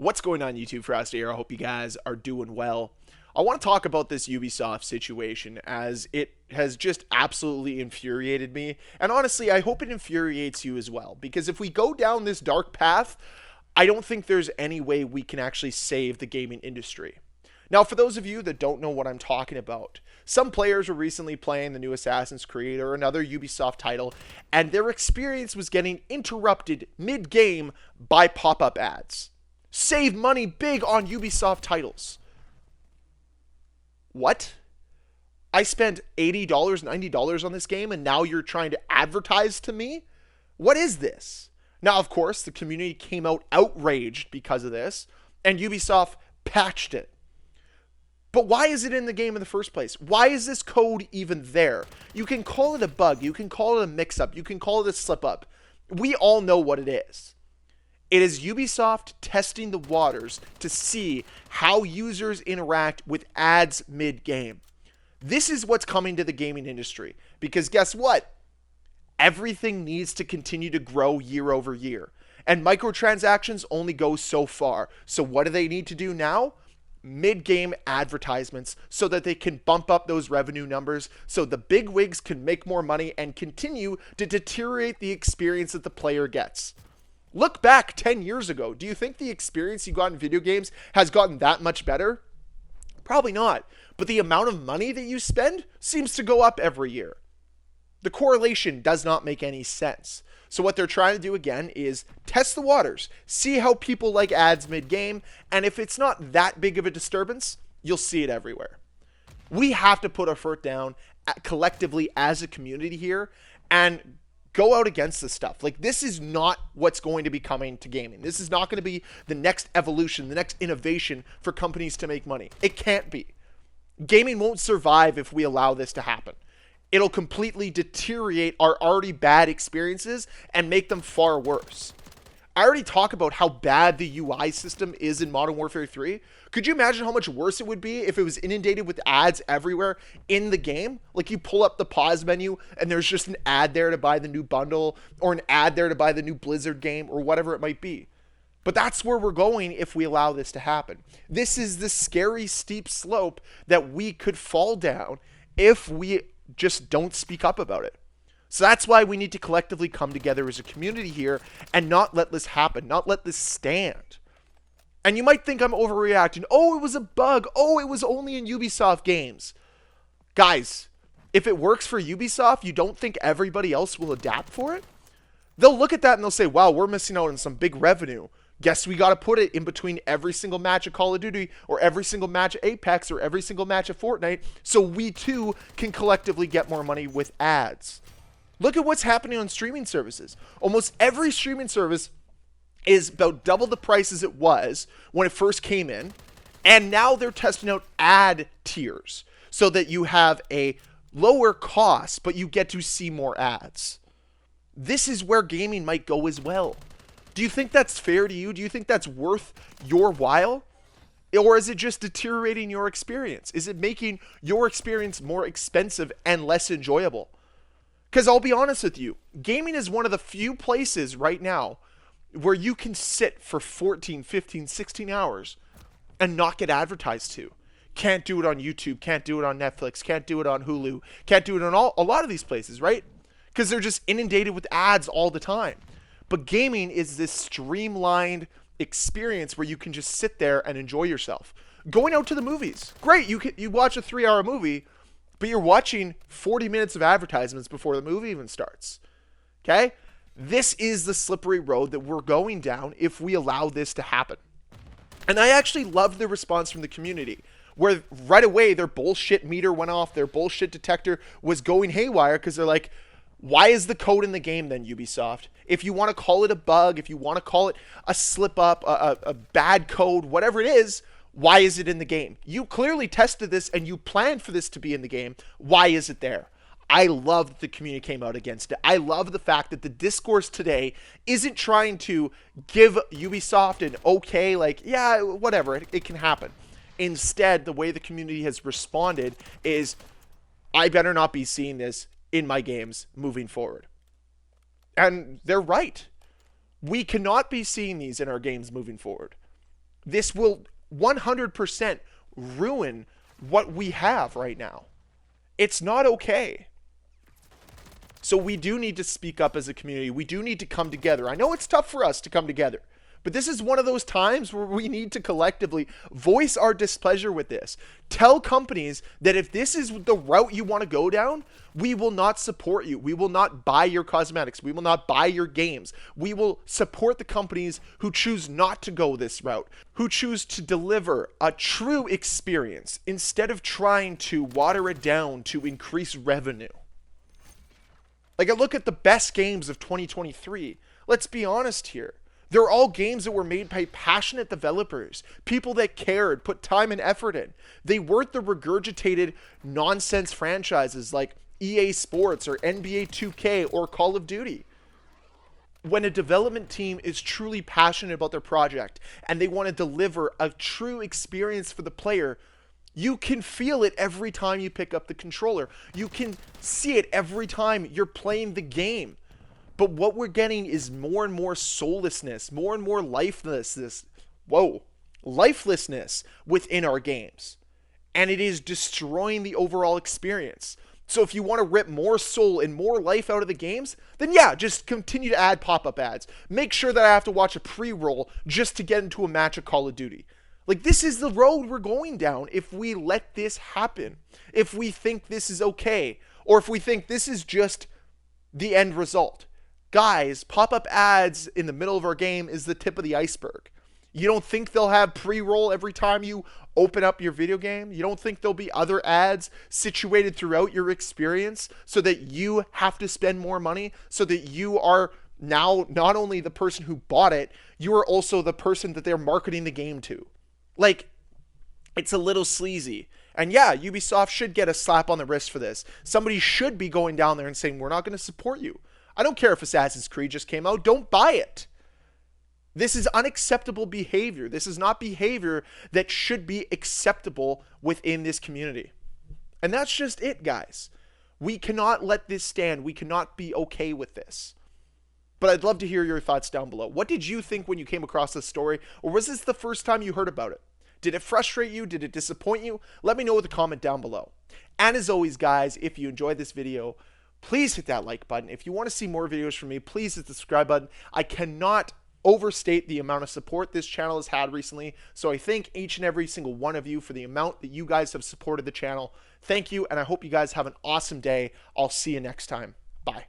What's going on YouTube? Ferocity here. I hope you guys are doing well. I want to talk about this Ubisoft situation as it has just absolutely infuriated me. And honestly, I hope it infuriates you as well. Because if we go down this dark path, I don't think there's any way we can actually save the gaming industry. Now, for those of you that don't know what I'm talking about, some players were recently playing the new Assassin's Creed or another Ubisoft title, and their experience was getting interrupted mid-game by pop-up ads. Save money big on Ubisoft titles. What? I spent $80, $90 on this game, and now you're trying to advertise to me? What is this? Now, of course, the community came out outraged because of this, and Ubisoft patched it. But why is it in the game in the first place? Why is this code even there? You can call it a bug. You can call it a mix-up. You can call it a slip-up. We all know what it is. It is Ubisoft testing the waters to see how users interact with ads mid-game. This is what's coming to the gaming industry. Because guess what? Everything needs to continue to grow year over year. And microtransactions only go so far. So what do they need to do now? Mid-game advertisements so that they can bump up those revenue numbers so the big wigs can make more money and continue to deteriorate the experience that the player gets. Look back 10 years ago. Do you think the experience you got in video games has gotten that much better? Probably not. But the amount of money that you spend seems to go up every year. The correlation does not make any sense. So what they're trying to do again is test the waters, see how people like ads mid-game, and if it's not that big of a disturbance, you'll see it everywhere. We have to put our foot down collectively as a community here and go out against this stuff. Like, this is not what's going to be coming to gaming. This is not going to be the next evolution, the next innovation for companies to make money. It can't be. Gaming won't survive if we allow this to happen. It'll completely deteriorate our already bad experiences and make them far worse. I already talk about how bad the UI system is in Modern Warfare 3. Could you imagine how much worse it would be if it was inundated with ads everywhere in the game? Like, you pull up the pause menu and there's just an ad there to buy the new bundle or an ad there to buy the new Blizzard game or whatever it might be. But that's where we're going if we allow this to happen. This is the scary steep slope that we could fall down if we just don't speak up about it. So that's why we need to collectively come together as a community here and not let this happen, not let this stand. And you might think I'm overreacting. Oh, it was a bug. Oh, it was only in Ubisoft games. Guys, if it works for Ubisoft, you don't think everybody else will adapt for it? They'll look at that and they'll say, wow, we're missing out on some big revenue. Guess we got to put it in between every single match of Call of Duty or every single match of Apex or every single match of Fortnite so we too can collectively get more money with ads. Look at what's happening on streaming services. Almost every streaming service is about double the price as it was when it first came in, and now they're testing out ad tiers so that you have a lower cost, but you get to see more ads. This is where gaming might go as well. Do you think that's fair to you? Do you think that's worth your while? Or is it just deteriorating your experience? Is it making your experience more expensive and less enjoyable? Because I'll be honest with you, gaming is one of the few places right now where you can sit for 14, 15, 16 hours and not get advertised to. Can't do it on YouTube, can't do it on Netflix, can't do it on Hulu, can't do it on a lot of these places, right? Because they're just inundated with ads all the time. But gaming is this streamlined experience where you can just sit there and enjoy yourself. Going out to the movies, great. You watch a 3-hour movie, but you're watching 40 minutes of advertisements before the movie even starts. Okay? This is the slippery road that we're going down if we allow this to happen. And I actually loved the response from the community, where right away their bullshit meter went off, their bullshit detector was going haywire because they're like, why is the code in the game then, Ubisoft? If you want to call it a bug, if you want to call it a slip up, a bad code, whatever it is, why is it in the game? You clearly tested this and you planned for this to be in the game. Why is it there? I love that the community came out against it. I love the fact that the discourse today isn't trying to give Ubisoft an okay, like, yeah, whatever, it can happen. Instead, the way the community has responded is, I better not be seeing this in my games moving forward. And they're right. We cannot be seeing these in our games moving forward. This will 100% ruin what we have right now. It's not okay. So we do need to speak up as a community. We do need to come together. I know it's tough for us to come together, but this is one of those times where we need to collectively voice our displeasure with this. Tell companies that if this is the route you want to go down, we will not support you. We will not buy your cosmetics. We will not buy your games. We will support the companies who choose not to go this route, who choose to deliver a true experience instead of trying to water it down to increase revenue. Like, I look at the best games of 2023. Let's be honest here. They're all games that were made by passionate developers, people that cared, put time and effort in. They weren't the regurgitated nonsense franchises like EA Sports or NBA 2K or Call of Duty. When a development team is truly passionate about their project and they want to deliver a true experience for the player, you can feel it every time you pick up the controller. You can see it every time you're playing the game. But what we're getting is more and more soullessness, more and more lifelessness within our games. And it is destroying the overall experience. So if you want to rip more soul and more life out of the games, then yeah, just continue to add pop-up ads. Make sure that I have to watch a pre-roll just to get into a match of Call of Duty. Like, this is the road we're going down if we let this happen. If we think this is okay, or if we think this is just the end result. Guys, pop-up ads in the middle of our game is the tip of the iceberg. You don't think they'll have pre-roll every time you open up your video game? You don't think there'll be other ads situated throughout your experience so that you have to spend more money, so that you are now not only the person who bought it, you are also the person that they're marketing the game to? Like, it's a little sleazy. And yeah, Ubisoft should get a slap on the wrist for this. Somebody should be going down there and saying, we're not going to support you. I don't care if Assassin's Creed just came out. Don't buy it. This is unacceptable behavior. This is not behavior that should be acceptable within this community. And that's just it, guys. We cannot let this stand. We cannot be okay with this. But I'd love to hear your thoughts down below. What did you think when you came across this story? Or was this the first time you heard about it? Did it frustrate you? Did it disappoint you? Let me know with a comment down below. And as always, guys, if you enjoyed this video, please hit that like button. If you want to see more videos from me, please hit the subscribe button. I cannot overstate the amount of support this channel has had recently. So I thank each and every single one of you for the amount that you guys have supported the channel. Thank you, and I hope you guys have an awesome day. I'll see you next time. Bye.